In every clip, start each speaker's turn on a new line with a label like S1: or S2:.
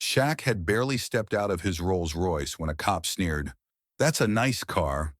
S1: Shaq had barely stepped out of his Rolls Royce when a cop sneered, "That's a nice car.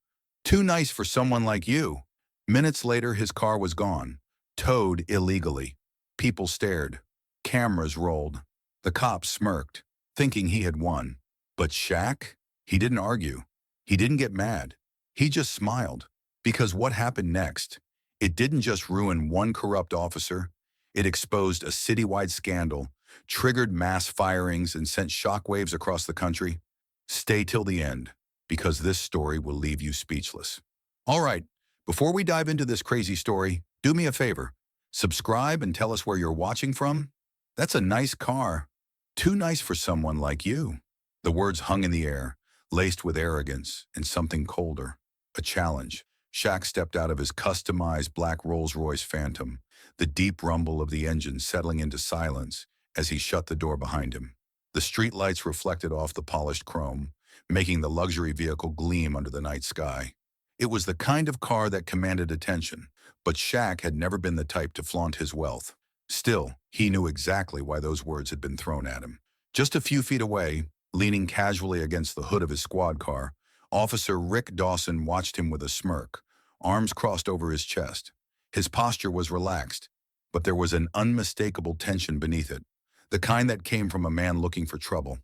S1: Too nice for someone like you." Minutes later, his car was gone, towed illegally. People stared. Cameras rolled. The cop smirked, thinking he had won. But Shaq? He didn't argue. He didn't get mad. He just smiled. Because what happened next? It didn't just ruin one corrupt officer. It exposed a citywide scandal, triggered mass firings, and sent shockwaves across the country. Stay till the end, because this story will leave you speechless. All right, before we dive into this crazy story, do me a favor. Subscribe and tell us where you're watching from. That's a nice car. Too nice for someone like you. The words hung in the air, laced with arrogance and something colder. A challenge. Shaq stepped out of his customized black Rolls-Royce Phantom, the deep rumble of the engine settling into silence as he shut the door behind him. The streetlights reflected off the polished chrome, making the luxury vehicle gleam under the night sky. It was the kind of car that commanded attention, but Shaq had never been the type to flaunt his wealth. Still, he knew exactly why those words had been thrown at him. Just a few feet away, leaning casually against the hood of his squad car, Officer Rick Dawson watched him with a smirk, arms crossed over his chest. His posture was relaxed, but there was an unmistakable tension beneath it, the kind that came from a man looking for trouble.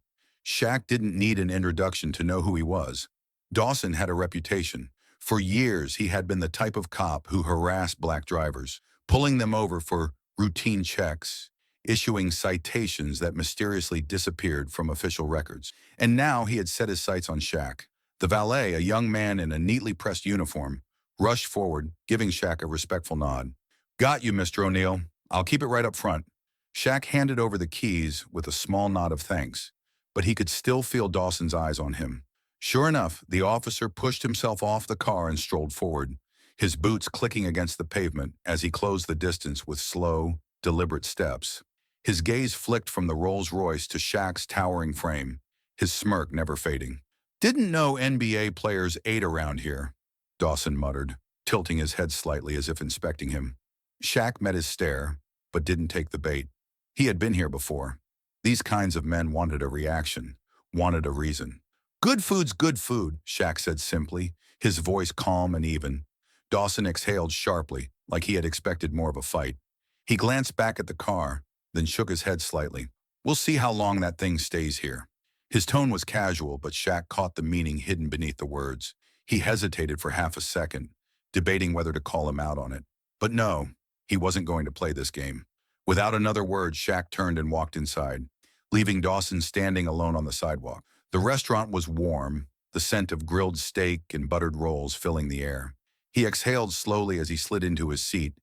S1: Shaq didn't need an introduction to know who he was. Dawson had a reputation. For years, he had been the type of cop who harassed black drivers, pulling them over for routine checks, issuing citations that mysteriously disappeared from official records. And now he had set his sights on Shaq. The valet, a young man in a neatly pressed uniform, rushed forward, giving Shaq a respectful nod. "Got you, Mr. O'Neill. I'll keep it right up front." Shaq handed over the keys with a small nod of thanks, but he could still feel Dawson's eyes on him. Sure enough, the officer pushed himself off the car and strolled forward, his boots clicking against the pavement as he closed the distance with slow, deliberate steps. His gaze flicked from the Rolls-Royce to Shaq's towering frame, his smirk never fading. "Didn't know NBA players ate around here," Dawson muttered, tilting his head slightly as if inspecting him. Shaq met his stare, but didn't take the bait. He had been here before. These kinds of men wanted a reaction, wanted a reason. "Good food's good food," Shaq said simply, his voice calm and even. Dawson exhaled sharply, like he had expected more of a fight. He glanced back at the car, then shook his head slightly. "We'll see how long that thing stays here." His tone was casual, but Shaq caught the meaning hidden beneath the words. He hesitated for half a second, debating whether to call him out on it. But no, he wasn't going to play this game. Without another word, Shaq turned and walked inside, leaving Dawson standing alone on the sidewalk. The restaurant was warm, the scent of grilled steak and buttered rolls filling the air. He exhaled slowly as he slid into his seat,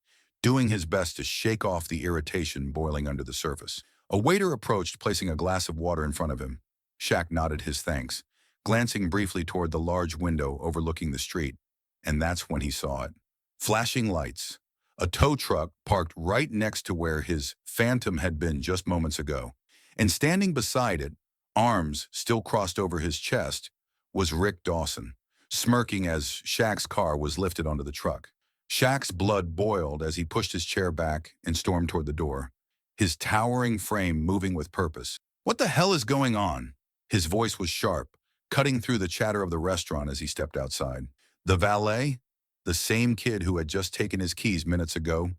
S1: doing his best to shake off the irritation boiling under the surface. A waiter approached, placing a glass of water in front of him. Shaq nodded his thanks, glancing briefly toward the large window overlooking the street, and that's when he saw it. Flashing lights. A tow truck parked right next to where his Phantom had been just moments ago. And standing beside it, arms still crossed over his chest, was Rick Dawson, smirking as Shaq's car was lifted onto the truck. Shaq's blood boiled as he pushed his chair back and stormed toward the door, his towering frame moving with purpose. "What the hell is going on?" His voice was sharp, cutting through the chatter of the restaurant as he stepped outside. The valet, the same kid who had just taken his keys minutes ago,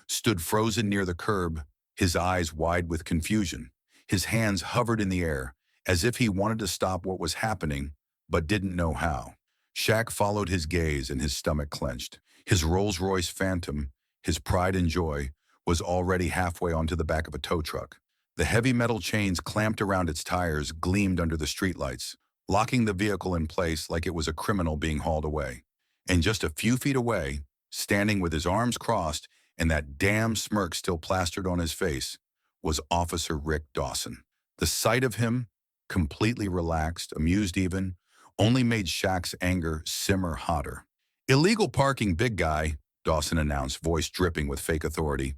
S1: stood frozen near the curb, his eyes wide with confusion. His hands hovered in the air, as if he wanted to stop what was happening, but didn't know how. Shaq followed his gaze and his stomach clenched. His Rolls-Royce Phantom, his pride and joy, was already halfway onto the back of a tow truck. The heavy metal chains clamped around its tires gleamed under the streetlights, locking the vehicle in place like it was a criminal being hauled away. And just a few feet away, standing with his arms crossed and that damn smirk still plastered on his face, was Officer Rick Dawson. The sight of him, completely relaxed, amused even, only made Shaq's anger simmer hotter. "Illegal parking, big guy," Dawson announced, voice dripping with fake authority.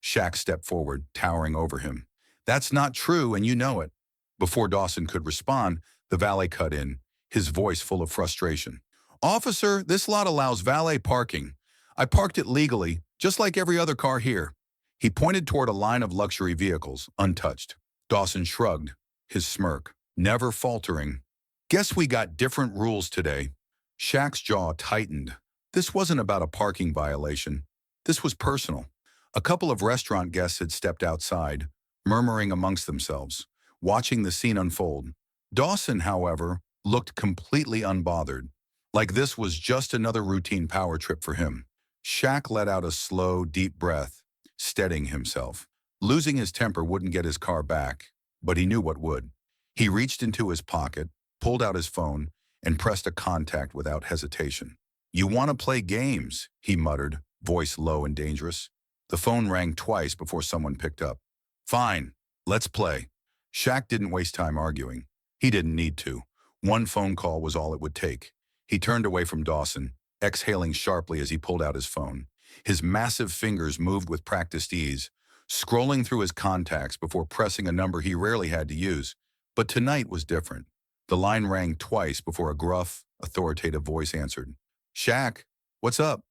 S1: Shaq stepped forward, towering over him. "That's not true, and you know it." Before Dawson could respond, the valet cut in, his voice full of frustration. "Officer, this lot allows valet parking. I parked it legally, just like every other car here." He pointed toward a line of luxury vehicles, untouched. Dawson shrugged. his smirk, never faltering. Guess we got different rules today. Shaq's jaw tightened. This wasn't about a parking violation. This was personal. A couple of restaurant guests had stepped outside, murmuring amongst themselves, watching the scene unfold. Dawson, however, looked completely unbothered, like this was just another routine power trip for him. Shaq let out a slow, deep breath, steadying himself. Losing his temper wouldn't get his car back, but he knew what would. He reached into his pocket, pulled out his phone, and pressed a contact without hesitation. "You want to play games," he muttered, voice low and dangerous. The phone rang twice before someone picked up. "Fine, let's play." Shaq didn't waste time arguing. He didn't need to. One phone call was all it would take. He turned away from Dawson, exhaling sharply as he pulled out his phone. His massive fingers moved with practiced ease, scrolling through his contacts before pressing a number he rarely had to use. But tonight was different. The line rang twice before a gruff, authoritative voice answered. "Shaq, what's up?"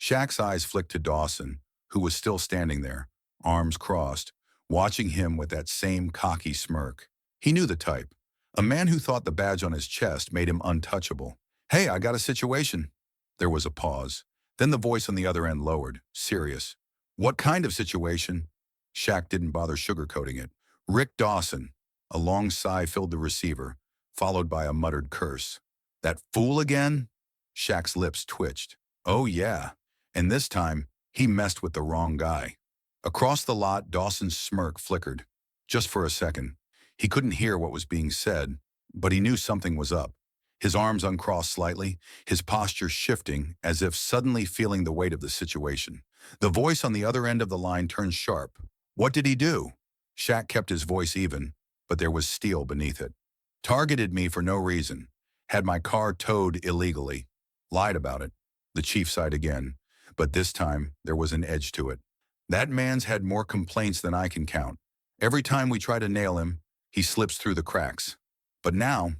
S1: Shaq's eyes flicked to Dawson, who was still standing there, arms crossed, watching him with that same cocky smirk. He knew the type. A man who thought the badge on his chest made him untouchable. "Hey, I got a situation." There was a pause. Then the voice on the other end lowered, serious. "What kind of situation?" Shaq didn't bother sugarcoating it. "Rick Dawson." A long sigh filled the receiver, followed by a muttered curse. "That fool again?" Shaq's lips twitched. "Oh yeah. And this time, he messed with the wrong guy." Across the lot, Dawson's smirk flickered. Just for a second. He couldn't hear what was being said, but he knew something was up. His arms uncrossed slightly, his posture shifting as if suddenly feeling the weight of the situation. The voice on the other end of the line turned sharp. "What did he do?" Shaq kept his voice even, but there was steel beneath it. "Targeted me for no reason. Had my car towed illegally. Lied about it." The chief sighed again, but this time there was an edge to it. "That man's had more complaints than I can count. Every time we try to nail him, he slips through the cracks. But now,"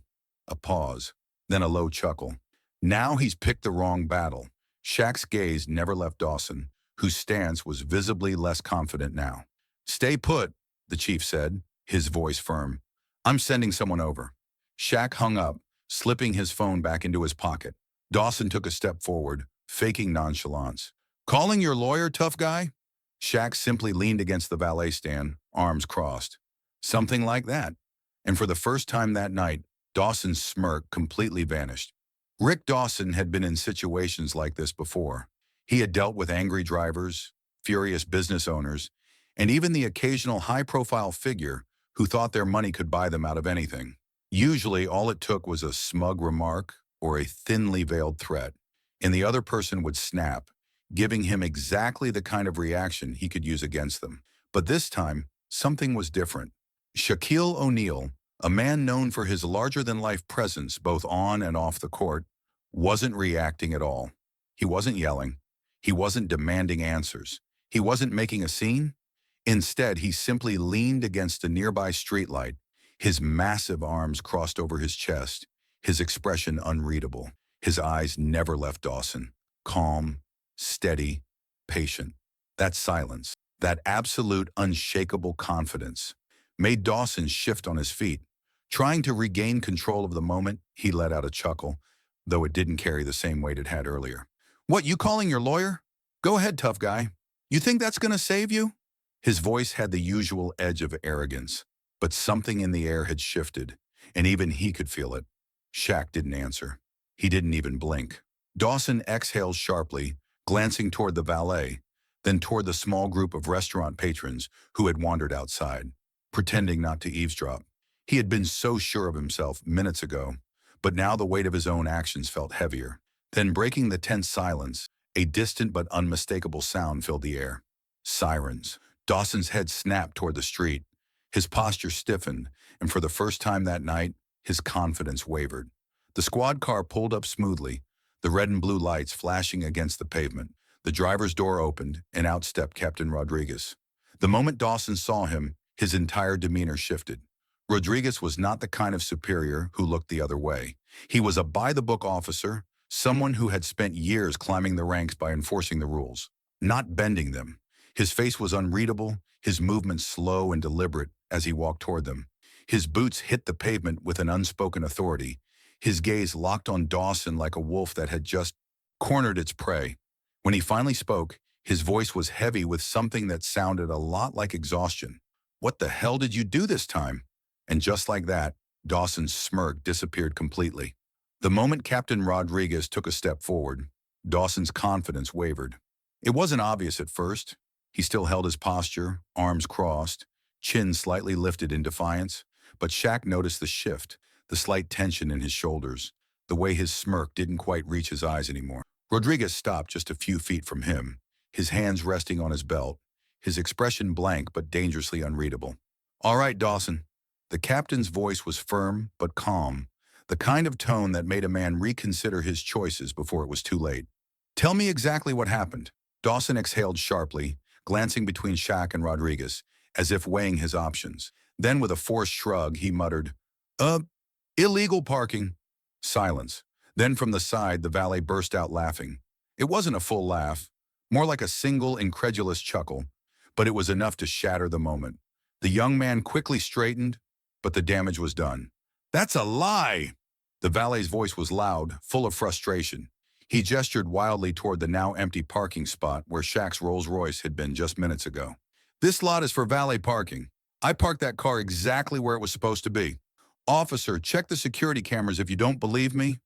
S1: a pause, then a low chuckle. "Now he's picked the wrong battle." Shaq's gaze never left Dawson, whose stance was visibly less confident now. "Stay put," the chief said, his voice firm. "I'm sending someone over." Shaq hung up, slipping his phone back into his pocket. Dawson took a step forward, faking nonchalance. "Calling your lawyer, tough guy?" Shaq simply leaned against the valet stand, arms crossed. "Something like that." And for the first time that night, Dawson's smirk completely vanished. Rick Dawson had been in situations like this before. He had dealt with angry drivers, furious business owners, and even the occasional high-profile figure who thought their money could buy them out of anything. Usually, all it took was a smug remark or a thinly veiled threat, and the other person would snap, giving him exactly the kind of reaction he could use against them. But this time, something was different. Shaquille O'Neal, a man known for his larger-than-life presence both on and off the court, wasn't reacting at all. He wasn't yelling. He wasn't demanding answers. He wasn't making a scene. Instead, he simply leaned against a nearby streetlight, his massive arms crossed over his chest, his expression unreadable. His eyes never left Dawson. Calm, steady, patient. That silence, that absolute unshakable confidence, made Dawson shift on his feet. Trying to regain control of the moment, he let out a chuckle, though it didn't carry the same weight it had earlier. "What, you calling your lawyer? Go ahead, tough guy. You think that's gonna save you?" His voice had the usual edge of arrogance, but something in the air had shifted, and even he could feel it. Shaq didn't answer. He didn't even blink. Dawson exhaled sharply, glancing toward the valet, then toward the small group of restaurant patrons who had wandered outside, pretending not to eavesdrop. He had been so sure of himself minutes ago, but now the weight of his own actions felt heavier. Then, breaking the tense silence, a distant but unmistakable sound filled the air. Sirens. Dawson's head snapped toward the street. His posture stiffened, and for the first time that night, his confidence wavered. The squad car pulled up smoothly, the red and blue lights flashing against the pavement. The driver's door opened, and out stepped Captain Rodriguez. The moment Dawson saw him, his entire demeanor shifted. Rodriguez was not the kind of superior who looked the other way. He was a by-the-book officer, someone who had spent years climbing the ranks by enforcing the rules, not bending them. His face was unreadable, his movements slow and deliberate as he walked toward them. His boots hit the pavement with an unspoken authority, his gaze locked on Dawson like a wolf that had just cornered its prey. When he finally spoke, his voice was heavy with something that sounded a lot like exhaustion. "What the hell did you do this time?" And just like that, Dawson's smirk disappeared completely. The moment Captain Rodriguez took a step forward, Dawson's confidence wavered. It wasn't obvious at first. He still held his posture, arms crossed, chin slightly lifted in defiance, but Shaq noticed the shift, the slight tension in his shoulders, the way his smirk didn't quite reach his eyes anymore. Rodriguez stopped just a few feet from him, his hands resting on his belt, his expression blank but dangerously unreadable. "All right, Dawson." The captain's voice was firm but calm, the kind of tone that made a man reconsider his choices before it was too late. "Tell me exactly what happened." Dawson exhaled sharply, glancing between Shaq and Rodriguez, as if weighing his options. Then with a forced shrug, he muttered, "Uh, illegal parking." Silence. Then from the side, the valet burst out laughing. It wasn't a full laugh, more like a single incredulous chuckle, but it was enough to shatter the moment. The young man quickly straightened, but the damage was done. "That's a lie!" The valet's voice was loud, full of frustration. He gestured wildly toward the now empty parking spot where Shaq's Rolls-Royce had been just minutes ago. "This lot is for valet parking. I parked that car exactly where it was supposed to be. Officer, check the security cameras if you don't believe me."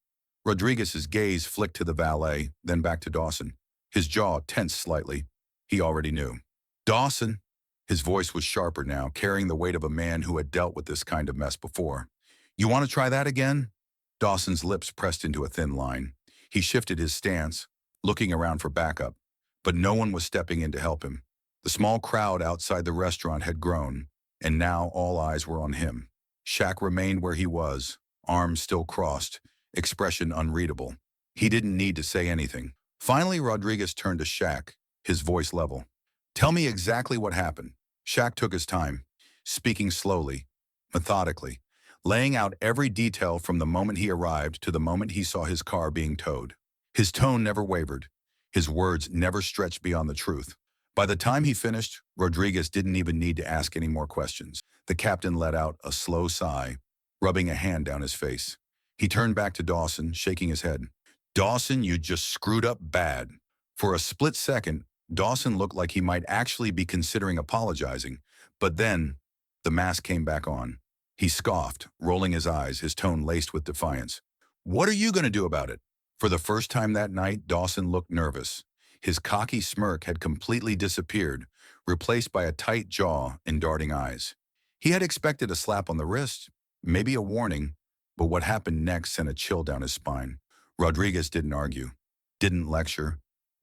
S1: Rodriguez's gaze flicked to the valet, then back to Dawson. His jaw tensed slightly. He already knew. "Dawson." His voice was sharper now, carrying the weight of a man who had dealt with this kind of mess before. "You want to try that again?" Dawson's lips pressed into a thin line. He shifted his stance, looking around for backup, but no one was stepping in to help him. The small crowd outside the restaurant had grown, and now all eyes were on him. Shaq remained where he was, arms still crossed, expression unreadable. He didn't need to say anything. Finally, Rodriguez turned to Shaq, his voice level. "Tell me exactly what happened." Shaq took his time, speaking slowly, methodically, laying out every detail from the moment he arrived to the moment he saw his car being towed. His tone never wavered. His words never stretched beyond the truth. By the time he finished, Rodriguez didn't even need to ask any more questions. The captain let out a slow sigh, rubbing a hand down his face. He turned back to Dawson, shaking his head. "Dawson, you just screwed up bad." For a split second, Dawson looked like he might actually be considering apologizing, but then the mask came back on. He scoffed, rolling his eyes, his tone laced with defiance. "What are you going to do about it?" For the first time that night, Dawson looked nervous. His cocky smirk had completely disappeared, replaced by a tight jaw and darting eyes. He had expected a slap on the wrist, maybe a warning, but what happened next sent a chill down his spine. Rodriguez didn't argue, didn't lecture,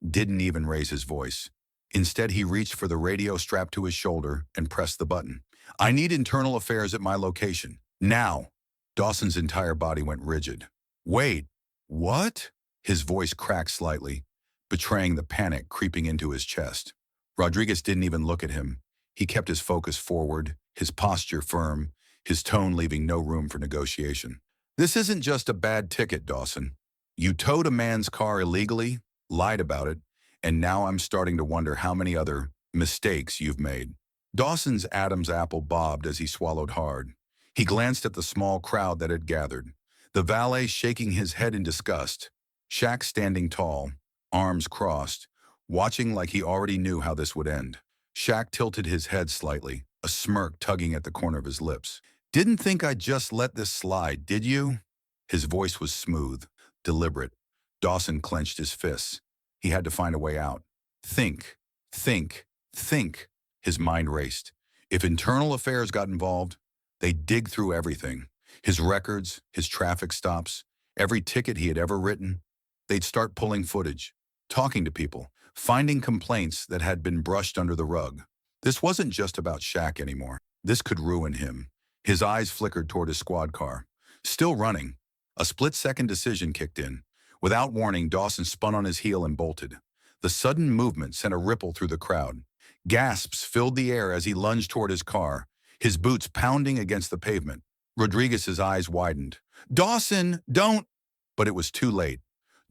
S1: didn't even raise his voice. Instead, he reached for the radio strapped to his shoulder and pressed the button. "I need internal affairs at my location. Now." Dawson's entire body went rigid. "Wait, what?" His voice cracked slightly, betraying the panic creeping into his chest. Rodriguez didn't even look at him. He kept his focus forward, his posture firm, his tone leaving no room for negotiation. "This isn't just a bad ticket, Dawson. You towed a man's car illegally, lied about it, and now I'm starting to wonder how many other mistakes you've made." Dawson's Adam's apple bobbed as he swallowed hard. He glanced at the small crowd that had gathered, the valet shaking his head in disgust, Shaq standing tall, arms crossed, watching like he already knew how this would end. Shaq tilted his head slightly, a smirk tugging at the corner of his lips. "Didn't think I'd just let this slide, did you?" His voice was smooth, deliberate. Dawson clenched his fists. He had to find a way out. Think, think, think. His mind raced. If internal affairs got involved, they'd dig through everything. His records, his traffic stops, every ticket he had ever written. They'd start pulling footage, talking to people, finding complaints that had been brushed under the rug. This wasn't just about Shaq anymore. This could ruin him. His eyes flickered toward his squad car. Still running. A split-second decision kicked in. Without warning, Dawson spun on his heel and bolted. The sudden movement sent a ripple through the crowd. Gasps filled the air as he lunged toward his car, his boots pounding against the pavement. Rodriguez's eyes widened. "Dawson, don't!" But it was too late.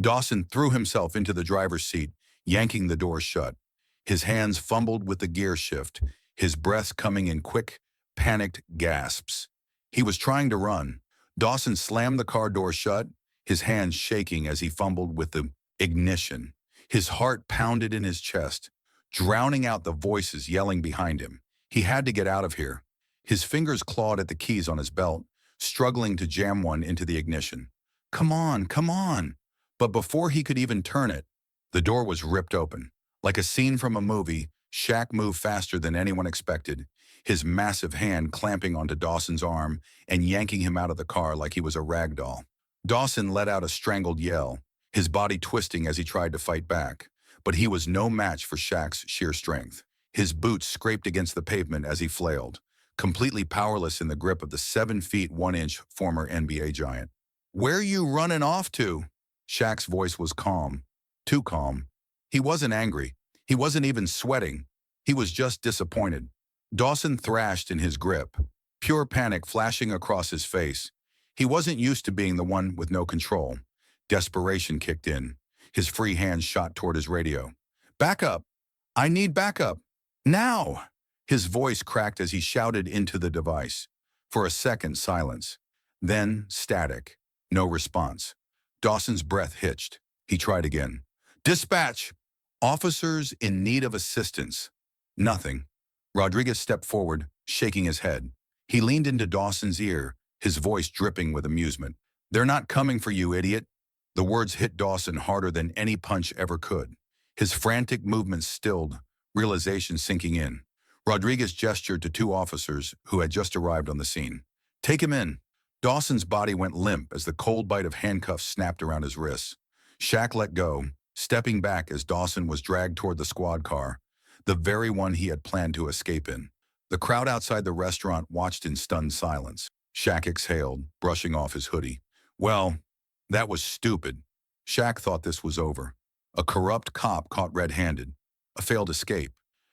S1: Dawson threw himself into the driver's seat, yanking the door shut. His hands fumbled with the gear shift, his breath coming in quick, panicked gasps. He was trying to run. Dawson slammed the car door shut, his hands shaking as he fumbled with the ignition. His heart pounded in his chest, drowning out the voices yelling behind him. He had to get out of here. His fingers clawed at the keys on his belt, struggling to jam one into the ignition. Come on, come on. But before he could even turn it, the door was ripped open. Like a scene from a movie, Shaq moved faster than anyone expected, his massive hand clamping onto Dawson's arm and yanking him out of the car like he was a rag doll. Dawson let out a strangled yell, his body twisting as he tried to fight back. But he was no match for Shaq's sheer strength. His boots scraped against the pavement as he flailed, completely powerless in the grip of the 7 feet 1 inch former NBA giant. Where you running off to? Shaq's voice was calm, too calm. He wasn't angry. He wasn't even sweating. He was just disappointed. Dawson thrashed in his grip, pure panic flashing across his face. He wasn't used to being the one with no control. Desperation kicked in. His free hand shot toward his radio. Back up! I need backup! Now! His voice cracked as he shouted into the device. For a second, silence. Then, static. No response. Dawson's breath hitched. He tried again. Dispatch! Officers in need of assistance. Nothing. Rodriguez stepped forward, shaking his head. He leaned into Dawson's ear, his voice dripping with amusement. They're not coming for you, idiot. The words hit Dawson harder than any punch ever could. His frantic movements stilled, realization sinking in. Rodriguez gestured to 2 officers who had just arrived on the scene. Take him in. Dawson's body went limp as the cold bite of handcuffs snapped around his wrists. Shaq let go, stepping back as Dawson was dragged toward the squad car, the very one he had planned to escape in. The crowd outside the restaurant watched in stunned silence. Shaq exhaled, brushing off his hoodie. Well, that was stupid. Shaq thought this was over. A corrupt cop caught red-handed, a failed escape,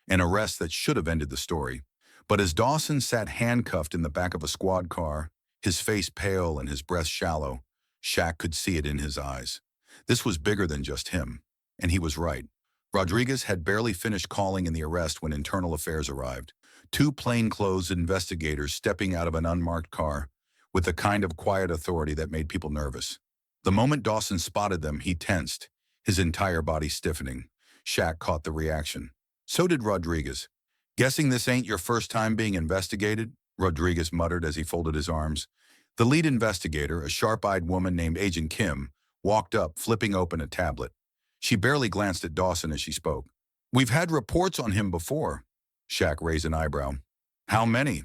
S1: an arrest that should have ended the story. But as Dawson sat handcuffed in the back of a squad car, his face pale and his breath shallow, Shaq could see it in his eyes. This was bigger than just him, and he was right. Rodriguez had barely finished calling in the arrest when Internal Affairs arrived. 2 plainclothes investigators stepping out of an unmarked car, with the kind of quiet authority that made people nervous. The moment Dawson spotted them, he tensed, his entire body stiffening. Shaq caught the reaction. So did Rodriguez. Guessing this ain't your first time being investigated? Rodriguez muttered as he folded his arms. The lead investigator, a sharp-eyed woman named Agent Kim, walked up, flipping open a tablet. She barely glanced at Dawson as she spoke. We've had reports on him before. Shaq raised an eyebrow. How many?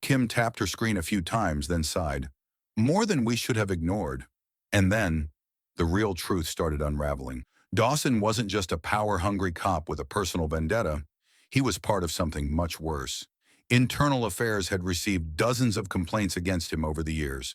S1: Kim tapped her screen a few times, then sighed. More than we should have ignored. And then, the real truth started unraveling. Dawson wasn't just a power-hungry cop with a personal vendetta. He was part of something much worse. Internal Affairs had received dozens of complaints against him over the years.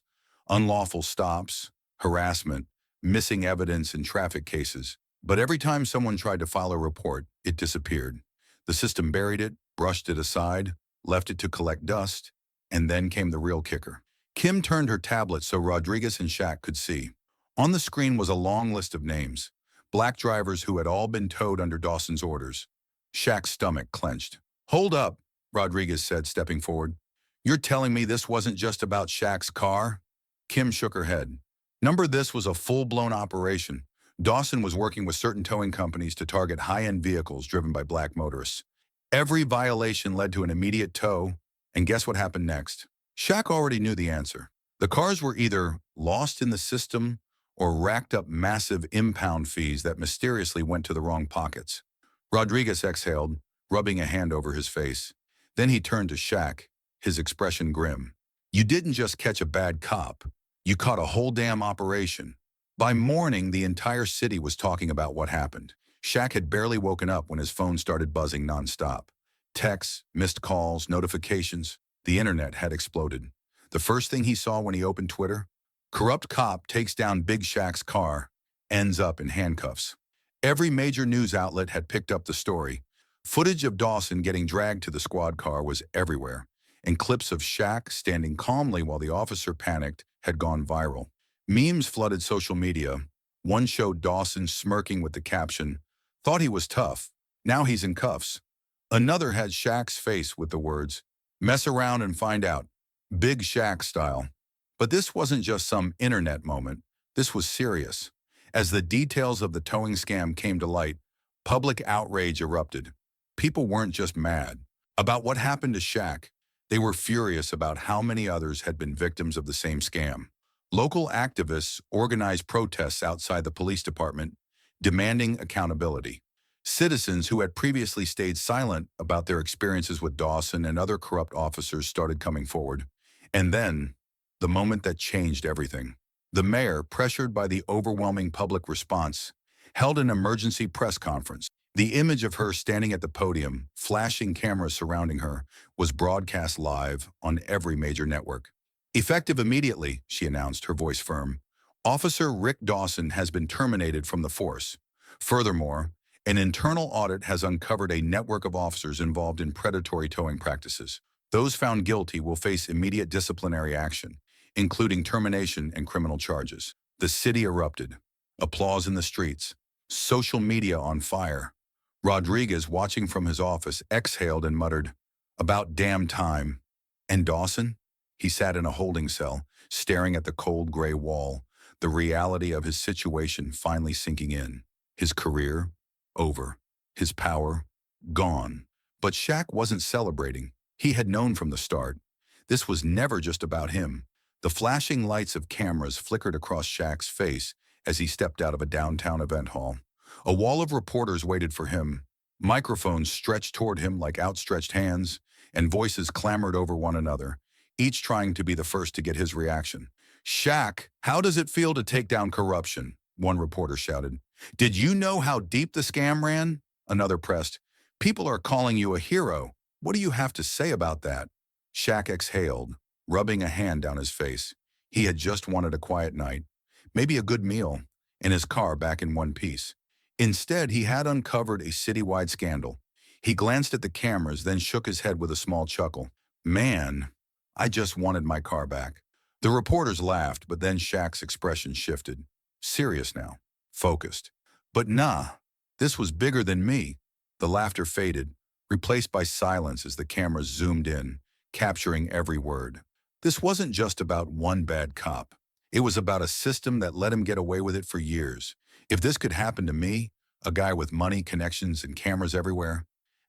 S1: Unlawful stops, harassment, missing evidence in traffic cases. But every time someone tried to file a report, it disappeared. The system buried it, brushed it aside, left it to collect dust, and then came the real kicker. Kim turned her tablet so Rodriguez and Shaq could see. On the screen was a long list of names, black drivers who had all been towed under Dawson's orders. Shaq's stomach clenched. Hold up, Rodriguez said, stepping forward. You're telling me this wasn't just about Shaq's car? Kim shook her head. Number this was a full-blown operation. Dawson was working with certain towing companies to target high-end vehicles driven by black motorists. Every violation led to an immediate tow, and guess what happened next? Shaq already knew the answer. The cars were either lost in the system or racked up massive impound fees that mysteriously went to the wrong pockets. Rodriguez exhaled, rubbing a hand over his face. Then he turned to Shaq, his expression grim. You didn't just catch a bad cop. You caught a whole damn operation. By morning, the entire city was talking about what happened. Shaq had barely woken up when his phone started buzzing nonstop. Texts, missed calls, notifications. The internet had exploded. The first thing he saw when he opened Twitter? Corrupt cop takes down Big Shaq's car, ends up in handcuffs. Every major news outlet had picked up the story. Footage of Dawson getting dragged to the squad car was everywhere, and clips of Shaq standing calmly while the officer panicked had gone viral. Memes flooded social media. One showed Dawson smirking with the caption, "Thought he was tough. Now he's in cuffs." Another had Shaq's face with the words, "Mess around and find out." Big Shaq style. But this wasn't just some internet moment. This was serious. As the details of the towing scam came to light, public outrage erupted. People weren't just mad about what happened to Shaq. They were furious about how many others had been victims of the same scam. Local activists organized protests outside the police department, demanding accountability. Citizens who had previously stayed silent about their experiences with Dawson and other corrupt officers started coming forward. And then, the moment that changed everything. The mayor, pressured by the overwhelming public response, held an emergency press conference. The image of her standing at the podium, flashing cameras surrounding her, was broadcast live on every major network. Effective immediately, she announced, her voice firm, Officer Rick Dawson has been terminated from the force. Furthermore, an internal audit has uncovered a network of officers involved in predatory towing practices. Those found guilty will face immediate disciplinary action, including termination and criminal charges. The city erupted. Applause in the streets. Social media on fire. Rodriguez, watching from his office, exhaled and muttered, "About damn time." And Dawson? He sat in a holding cell, staring at the cold gray wall, the reality of his situation finally sinking in. His career, over. His power, gone. But Shaq wasn't celebrating. He had known from the start. This was never just about him. The flashing lights of cameras flickered across Shaq's face as he stepped out of a downtown event hall. A wall of reporters waited for him. Microphones stretched toward him like outstretched hands, and voices clamored over one another, each trying to be the first to get his reaction. "Shaq, how does it feel to take down corruption?" one reporter shouted. "Did you know how deep the scam ran?" Another pressed. "People are calling you a hero. What do you have to say about that?" Shaq exhaled, rubbing a hand down his face. He had just wanted a quiet night, maybe a good meal, and his car back in one piece. Instead, he had uncovered a citywide scandal. He glanced at the cameras, then shook his head with a small chuckle. "Man, I just wanted my car back." The reporters laughed, but then Shaq's expression shifted. Serious now, focused. "But nah, this was bigger than me." The laughter faded, replaced by silence as the cameras zoomed in, capturing every word. This wasn't just about one bad cop. It was about a system that let him get away with it for years. If this could happen to me, a guy with money, connections, and cameras everywhere,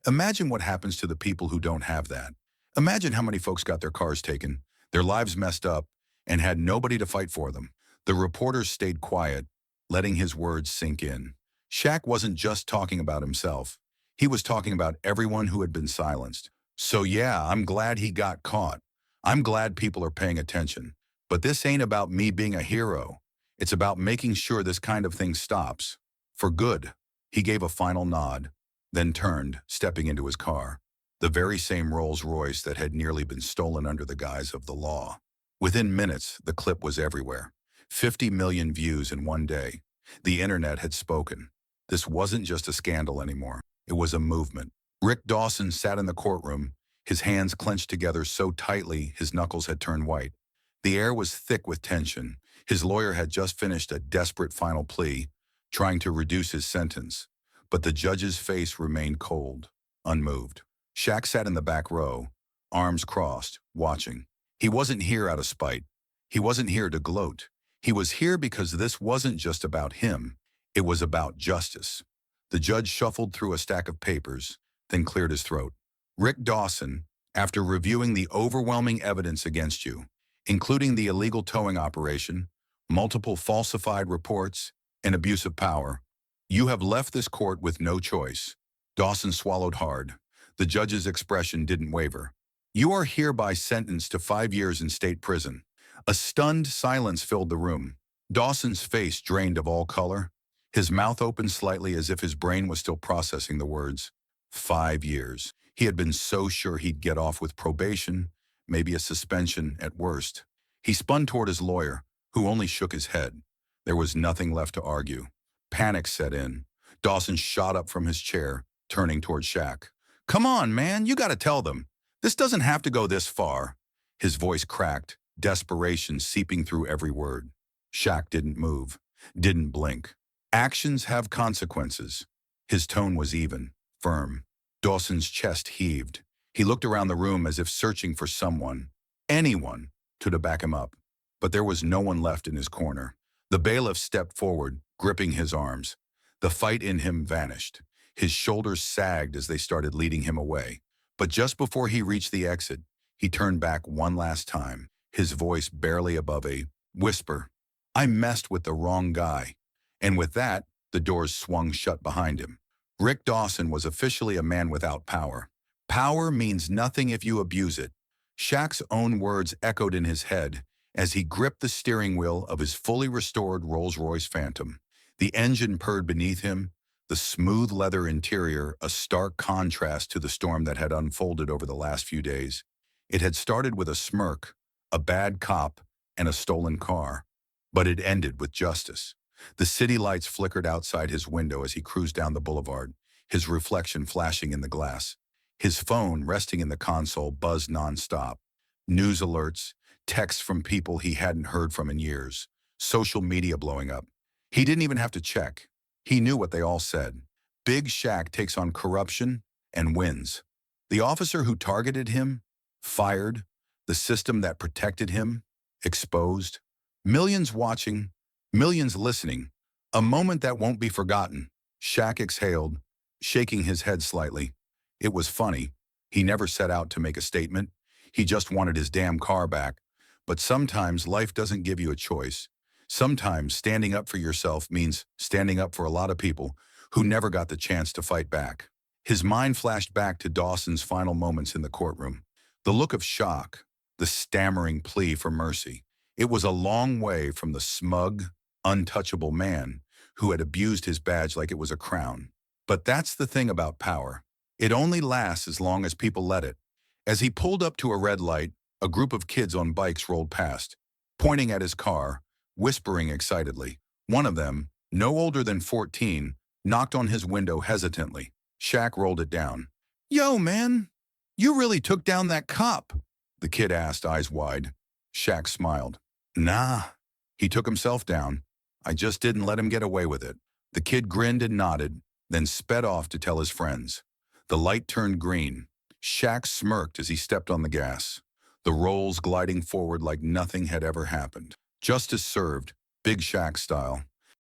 S1: imagine what happens to the people who don't have that. Imagine how many folks got their cars taken, their lives messed up, and had nobody to fight for them. The reporters stayed quiet, letting his words sink in. Shaq wasn't just talking about himself. He was talking about everyone who had been silenced. "So yeah, I'm glad he got caught. I'm glad people are paying attention. But this ain't about me being a hero. It's about making sure this kind of thing stops. For good." He gave a final nod, then turned, stepping into his car, the very same Rolls-Royce that had nearly been stolen under the guise of the law. Within minutes, the clip was everywhere. 50 million views in one day. The internet had spoken. This wasn't just a scandal anymore. It was a movement. Rick Dawson sat in the courtroom, his hands clenched together so tightly his knuckles had turned white. The air was thick with tension. His lawyer had just finished a desperate final plea, trying to reduce his sentence. But the judge's face remained cold, unmoved. Shaq sat in the back row, arms crossed, watching. He wasn't here out of spite. He wasn't here to gloat. He was here because this wasn't just about him. It was about justice. The judge shuffled through a stack of papers, then cleared his throat. "Rick Dawson, after reviewing the overwhelming evidence against you, including the illegal towing operation, multiple falsified reports, and abuse of power, you have left this court with no choice." Dawson swallowed hard. The judge's expression didn't waver. "You are hereby sentenced to 5 years in state prison." A stunned silence filled the room. Dawson's face drained of all color. His mouth opened slightly as if his brain was still processing the words. 5 years. He had been so sure he'd get off with probation, maybe a suspension at worst. He spun toward his lawyer, who only shook his head. There was nothing left to argue. Panic set in. Dawson shot up from his chair, turning toward Shaq. "Come on, man, you gotta tell them. This doesn't have to go this far." His voice cracked, desperation seeping through every word. Shaq didn't move, didn't blink. "Actions have consequences." His tone was even, firm. Dawson's chest heaved. He looked around the room as if searching for someone. anyone to back him up. But there was no one left in his corner. The bailiff stepped forward, gripping his arms. The fight in him vanished. His shoulders sagged as they started leading him away. But just before he reached the exit, he turned back one last time, his voice barely above a whisper. I messed with the wrong guy. And with that, the doors swung shut behind him. Rick Dawson was officially a man without power. Power means nothing if you abuse it. Shaq's own words echoed in his head as he gripped the steering wheel of his fully restored Rolls-Royce Phantom. The engine purred beneath him, the smooth leather interior a stark contrast to the storm that had unfolded over the last few days. It had started with a smirk, a bad cop, and a stolen car, but it ended with justice. The city lights flickered outside his window as he cruised down the boulevard, his reflection flashing in the glass. His phone, resting in the console, buzzed nonstop. News alerts, texts from people he hadn't heard from in years, social media blowing up. He didn't even have to check. He knew what they all said. Big Shaq takes on corruption and wins. The officer who targeted him, fired. The system that protected him, exposed. Millions watching, millions listening. A moment that won't be forgotten. Shaq exhaled, shaking his head slightly. It was funny. He never set out to make a statement. He just wanted his damn car back. But sometimes life doesn't give you a choice. Sometimes standing up for yourself means standing up for a lot of people who never got the chance to fight back. His mind flashed back to Dawson's final moments in the courtroom. The look of shock, the stammering plea for mercy. It was a long way from the smug, untouchable man who had abused his badge like it was a crown. But that's the thing about power. It only lasts as long as people let it. As he pulled up to a red light, a group of kids on bikes rolled past, pointing at his car, whispering excitedly. One of them, no older than 14, knocked on his window hesitantly. Shaq rolled it down. Yo, man, you really took down that cop? The kid asked, eyes wide. Shaq smiled. Nah, he took himself down. I just didn't let him get away with it. The kid grinned and nodded, then sped off to tell his friends. The light turned green. Shaq smirked as he stepped on the gas, the rolls gliding forward like nothing had ever happened. Justice served, Big Shaq style.